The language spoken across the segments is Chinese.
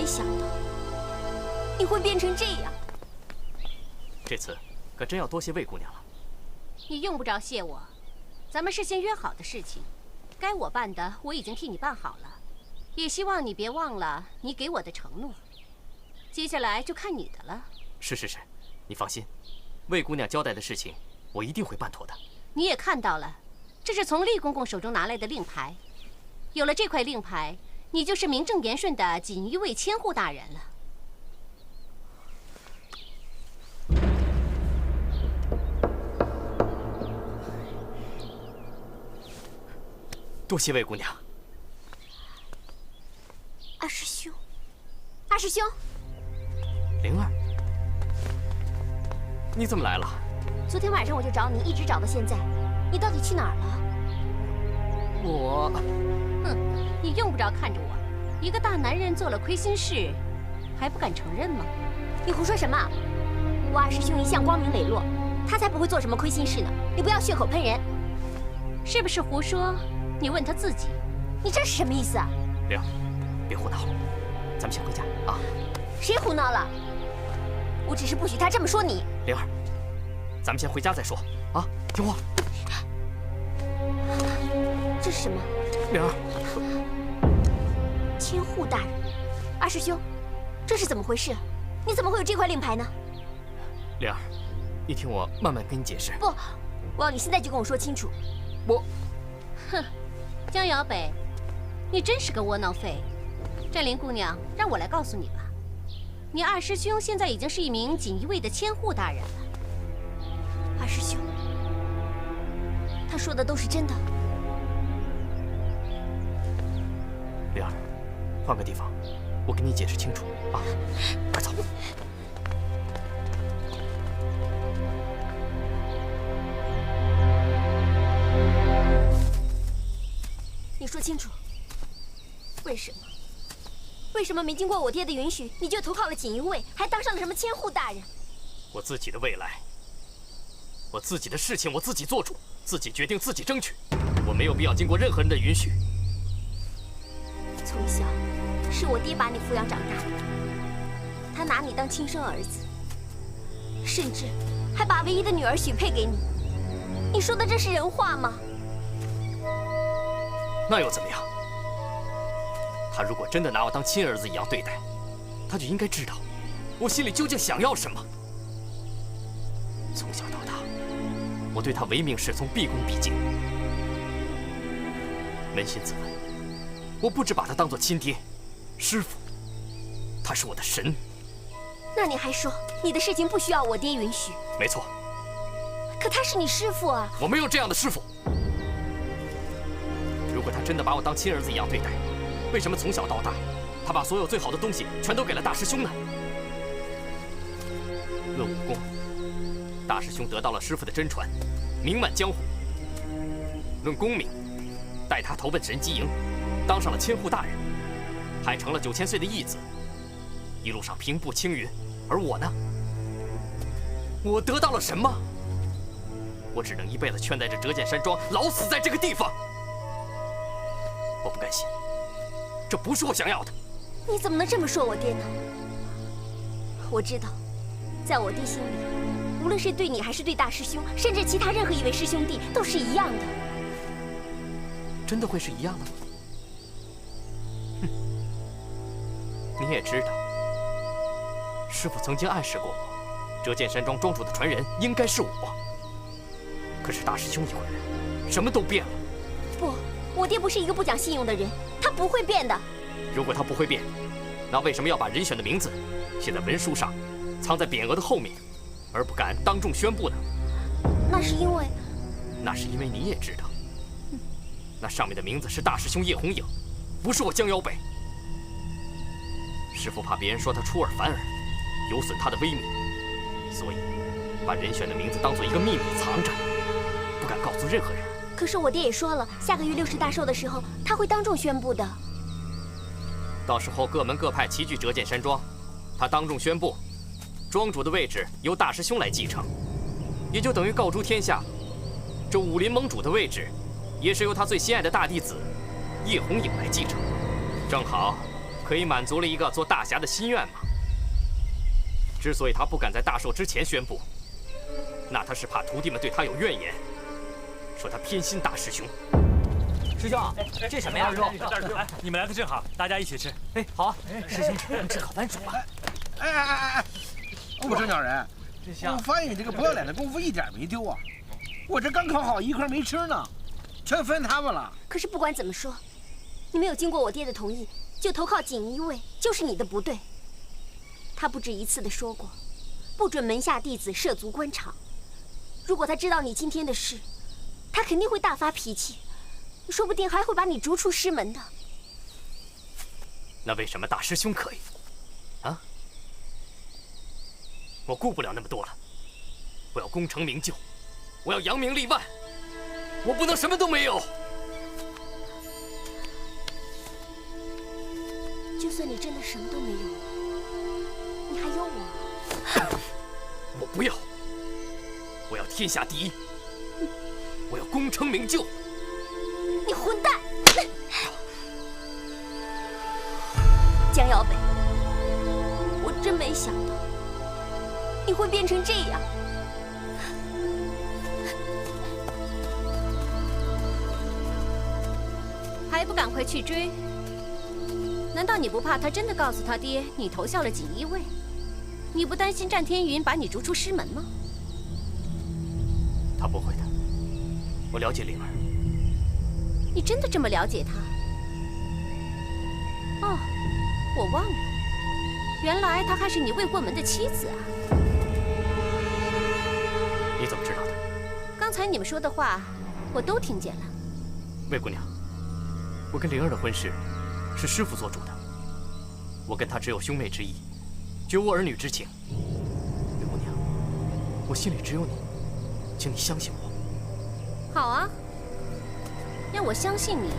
没想到你会变成这样。这次可真要多谢魏姑娘了。你用不着谢我，咱们事先约好的事情，该我办的我已经替你办好了，也希望你别忘了你给我的承诺。接下来就看你的了。是，你放心，魏姑娘交代的事情，我一定会办妥的。你也看到了，这是从厉公公手中拿来的令牌，有了这块令牌，你就是名正言顺的锦衣卫千户大人了。多谢魏姑娘。二师兄，二师兄，灵儿，你怎么来了？昨天晚上我就找你，一直找到现在，你到底去哪儿了？我……哼，你用不着看着我，一个大男人做了亏心事，还不敢承认吗？你胡说什么？我二师兄一向光明磊落，他才不会做什么亏心事呢。你不要血口喷人，是不是胡说？你问他自己。你这是什么意思啊？灵儿，别胡闹，咱们先回家啊。谁胡闹了？我只是不许他这么说你。灵儿，咱们先回家再说啊，听话。这是什么？灵儿，千户大人，二师兄，这是怎么回事？你怎么会有这块令牌呢？灵儿，你听我慢慢跟你解释。不，我要你现在就跟我说清楚。哼，江瑶北，你真是个窝囊废。战林姑娘，让我来告诉你吧，你二师兄现在已经是一名锦衣卫的千户大人了。二师兄，他说的都是真的。灵儿，换个地方，我跟你解释清楚啊！快走。你说清楚，为什么？为什么没经过我爹的允许，你就投靠了锦衣卫，还当上了什么千户大人？我自己的未来，我自己的事情，我自己做主，自己决定，自己争取，我没有必要经过任何人的允许。从小是我爹把你抚养长大的，他拿你当亲生儿子，甚至还把唯一的女儿许配给你。你说的这是人话吗？那又怎么样？他如果真的拿我当亲儿子一样对待，他就应该知道我心里究竟想要什么。从小到大，我对他唯命是从，毕恭毕敬。扪心自问，我不只把他当作亲爹、师傅，他是我的神。那你还说你的事情不需要我爹允许？没错。可他是你师傅啊！我没有这样的师傅。如果他真的把我当亲儿子一样对待，为什么从小到大，他把所有最好的东西全都给了大师兄呢？论武功，大师兄得到了师傅的真传，名满江湖。论功名，带他投奔神机营，当上了千户大人，还成了9000岁的义子，一路上平步青云。而我呢？我得到了什么？我只能一辈子圈在这折剑山庄，老死在这个地方。我不甘心，这不是我想要的。你怎么能这么说我爹呢？我知道，在我爹心里，无论是对你还是对大师兄，甚至其他任何一位师兄弟，都是一样的。真的会是一样的吗？哼，你也知道，师父曾经暗示过我，折剑山庄庄主的传人应该是我。可是大师兄一回来，什么都变了。不，我爹不是一个不讲信用的人，他不会变的。如果他不会变，那为什么要把人选的名字写在文书上，藏在匾额的后面，而不敢当众宣布呢？那是因为……那是因为你也知道，那上面的名字是大师兄叶红影，不是我江瑶北。师父怕别人说他出尔反尔，有损他的威名，所以把人选的名字当做一个秘密藏着，不敢告诉任何人。可是我爹也说了，下个月60大寿的时候，他会当众宣布的。到时候各门各派齐聚折剑山庄，他当众宣布，庄主的位置由大师兄来继承，也就等于告诸天下，这武林盟主的位置，也是由他最心爱的大弟子叶红影来继承。正好，可以满足了一个做大侠的心愿吗？之所以他不敢在大寿之前宣布，那他是怕徒弟们对他有怨言，说他偏心大师兄。师兄，这什么呀？哎，你们来的正好，大家一起吃。哎，好啊，师兄，我们吃烤番薯吧。哎，不成鸟人，我发现你这个不要脸的功夫一点没丢啊！我这刚烤好一块没吃呢，全分他们了。可是不管怎么说，你没有经过我爹的同意就投靠锦衣卫，就是你的不对。他不止一次的说过，不准门下弟子涉足官场。如果他知道你今天的事，他肯定会大发脾气，说不定还会把你逐出师门的。那为什么大师兄可以？啊？我顾不了那么多了，我要功成名就，我要扬名立万，我不能什么都没有。就算你真的什么都没有，你还有我。我不要，我要天下第一，我要功成名就。你混蛋！江瑶北，我真没想到你会变成这样。还不赶快去追？难道你不怕他真的告诉他爹你投效了锦衣卫？你不担心战天云把你逐出师门吗？他不会的，我了解灵儿。你真的这么了解他？哦，我忘了，原来她还是你未过门的妻子啊！你怎么知道的？刚才你们说的话，我都听见了。魏姑娘，我跟灵儿的婚事是师父做主的，我跟她只有兄妹之义，绝无儿女之情。魏姑娘，我心里只有你，请你相信我。好啊，让我相信你，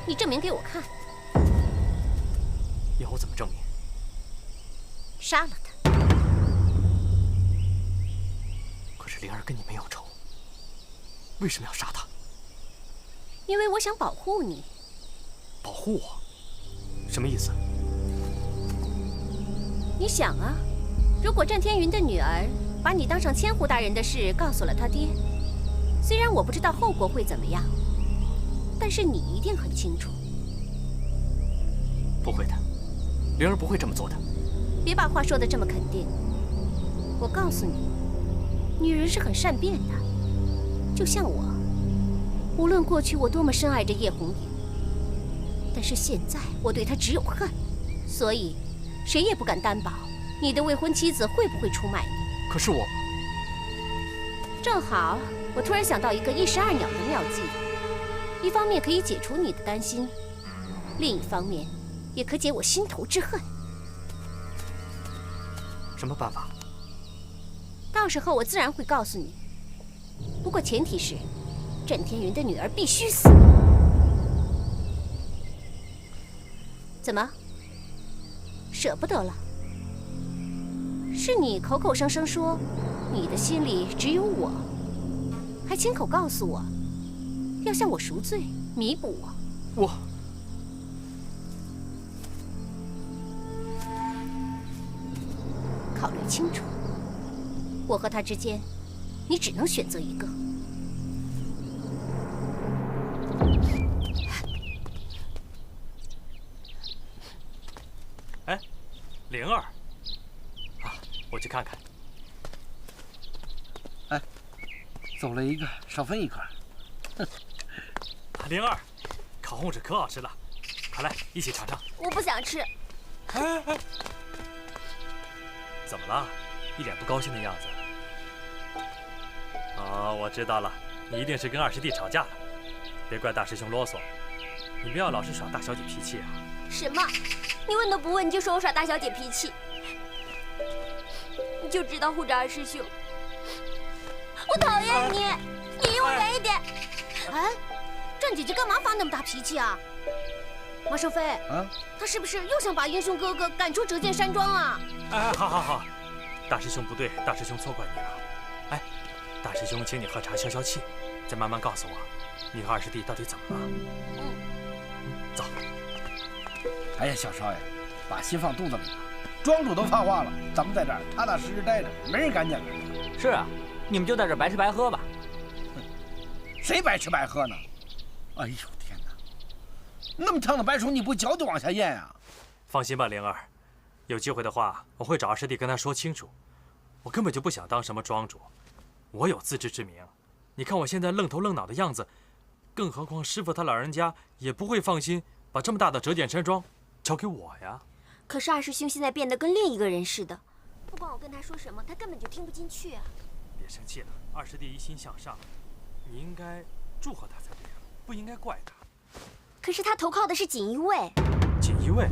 你证明给我看。要我怎么证明？杀了他。可是灵儿跟你没有仇，为什么要杀她？因为我想保护你。保护我？什么意思？你想啊，如果战天云的女儿把你当上千户大人的事告诉了他爹，虽然我不知道后果会怎么样，但是你一定很清楚。不会的，灵儿不会这么做的。别把话说得这么肯定。我告诉你，女人是很善变的，就像我。无论过去我多么深爱着叶红影，但是现在我对她只有恨，所以谁也不敢担保你的未婚妻子会不会出卖你。可是我……正好，我突然想到一个一石二鸟的妙计，一方面可以解除你的担心，另一方面也可解我心头之恨。什么办法？到时候我自然会告诉你。不过前提是，战天云的女儿必须死。怎么？舍不得了？是你口口声声说你的心里只有我，还亲口告诉我要向我赎罪，弥补我。考虑清楚，我和他之间，你只能选择一个。哎，灵儿，啊，我去看看。哎，走了一个，少分一块。灵儿，烤红薯可好吃了，快来一起尝尝。我不想吃。哎，怎么了？一脸不高兴的样子。哦，我知道了，你一定是跟二师弟吵架了。别怪大师兄啰嗦，你不要老是耍大小姐脾气啊。什么？你问都不问，你就说我耍大小姐脾气？你就知道护着二师兄。我讨厌你，你离我远一点。哎，战姐姐干嘛发那么大脾气啊？马胜飞，他是不是又想把英雄哥哥赶出折剑山庄啊？哎，好，大师兄不对，大师兄错怪你了。哎，大师兄请你喝茶消消气，再慢慢告诉我，你和二师弟到底怎么了？走。哎呀，小少爷，把心放肚子里吧。庄主都发话了，咱们在这儿踏踏实实待着，没人敢讲。是啊，你们就在这儿白吃白喝吧。谁白吃白喝呢？哎呦天哪！那么烫的白薯，你不嚼就往下咽啊？放心吧，灵儿，有机会的话，我会找二师弟跟他说清楚。我根本就不想当什么庄主，我有自知之明。你看我现在愣头愣脑的样子，更何况师傅他老人家也不会放心把这么大的折剑山庄交给我呀。可是二师兄现在变得跟另一个人似的，不管我跟他说什么，他根本就听不进去啊。别生气了，二师弟一心向上，你应该祝贺他才对呀，不应该怪他。可是他投靠的是锦衣卫。锦衣卫。